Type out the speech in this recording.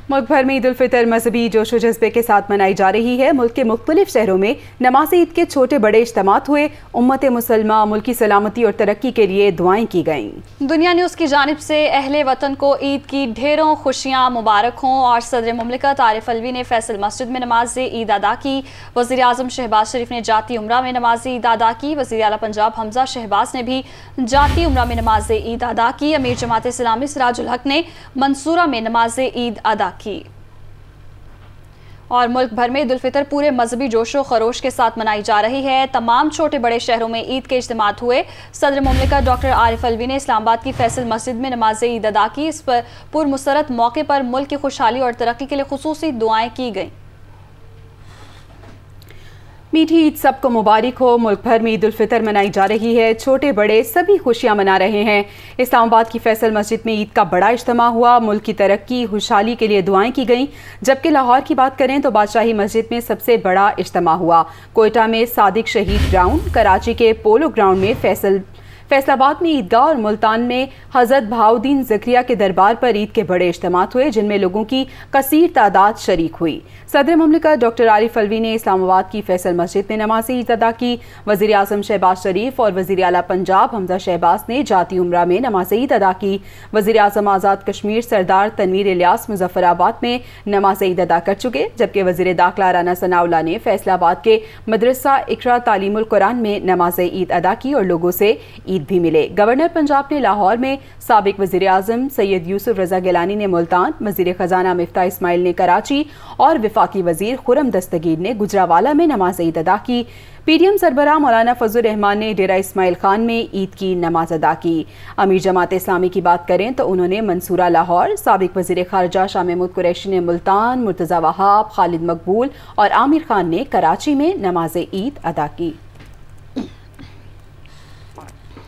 मुल्क भर में ईद उल फितर मजहबी जोशो जज्बे के साथ मनाई जा रही है। मुल्क के मुख्तलिफ शहरों में नमाज ईद के छोटे बड़े इज्तिमात हुए। उम्मत मुसलमा मुल्क की सलामती और तरक्की के लिए दुआएं की गईं। दुनिया न्यूज़ की जानिब से अहले वतन को ईद की ढेरों खुशियाँ मुबारक हों। और सदर मुमलिकत आरिफ अलवी ने फैसल मस्जिद में नमाज ईद अदा की। वज़ीर आज़म शहबाज शरीफ ने जाती उम्रा में नमाज ईद अदा की। वज़ीर आला पंजाब हमजा शहबाज ने भी जाती उम्रा में नमाज ईद अदा की। अमीर जमात इस्लामी सिराजुल हक ने मंसूरा में नमाज ईद अदा की। और मुल्क भर में ईद उल फितर पूरे मजहबी जोशो खरोश के साथ मनाई जा रही है। तमाम छोटे बड़े शहरों में ईद के इज्तिमात हुए। सदर मुमलिकत डॉक्टर आरिफ अलवी ने इस्लामाबाद की फैसल मस्जिद में नमाज ईद अदा की। इस पर पुरमसरत मौके पर मुल्क की खुशहाली और तरक्की के लिए खुसूसी दुआएं की गईं। मीठी ईद सबको मुबारक हो। मुल्क भर में ईद उल फितर मनाई जा रही है। छोटे बड़े सभी खुशियां मना रहे हैं। इस्लामाबाद की फैसल मस्जिद में ईद का बड़ा इज्तिमा हुआ। मुल्क की तरक्की खुशहाली के लिए दुआएं की गईं। जबकि लाहौर की बात करें तो बादशाही मस्जिद में सबसे बड़ा इज्तिमा हुआ। कोयटा में सादिक शहीद ग्राउंड, कराची के पोलो ग्राउंड में फैसलाबाद में ईदगाह और मुल्तान में हज़रत बहाउद्दीन ज़करिया के दरबार पर ईद के बड़े इज्तिमात हुए, जिनमें लोगों की कसीर तादाद शरीक हुई। सदर मुमलिकत डॉक्टर आरिफ अलवी ने इस्लामाबाद की फैसल मस्जिद में नमाज ईद अदा की। वज़ीर आज़म शहबाज शरीफ और वज़ीर आला पंजाब हमजा शहबाज ने जाती उम्रा में नमाज ईद अदा की। वज़ीर आज़म आज़ाद कश्मीर सरदार तनवीर इलियास मुजफ्फराबाद में नमाज ईद अदा कर चुके, जबकि वज़ीर दाखिला राना सनाउल्लाह ने फैसलाबाद के मदरसा इकरा तालीमुल कुरान में नमाज ईद अदा की और लोगों से ईद भी मिले। गवर्नर पंजाब ने लाहौर में, साबिक वज़ीर आज़म सैयद यूसुफ रज़ा गिलानी ने मुल्तान, वज़ीर ख़जाना मिफ्ताह इस्माइल ने कराची और वफाकी वज़ीर खुरम दस्तगीर ने गुजरावाला में नमाज ईद अदा की। पीडीएम सरबराह मौलाना फजल रहमान ने डेरा इस्माइल खान में ईद की नमाज अदा की। अमीर जमात इस्लामी की बात करें तो उन्होंने मंसूरा लाहौर, साबिक वज़ीर ख़ारजा शाह महमूद कुरैशी ने मुल्तान, मुर्तज़ा वहाब, खालिद मकबूल और आमिर खान ने कराची में नमाज ईद अदा की।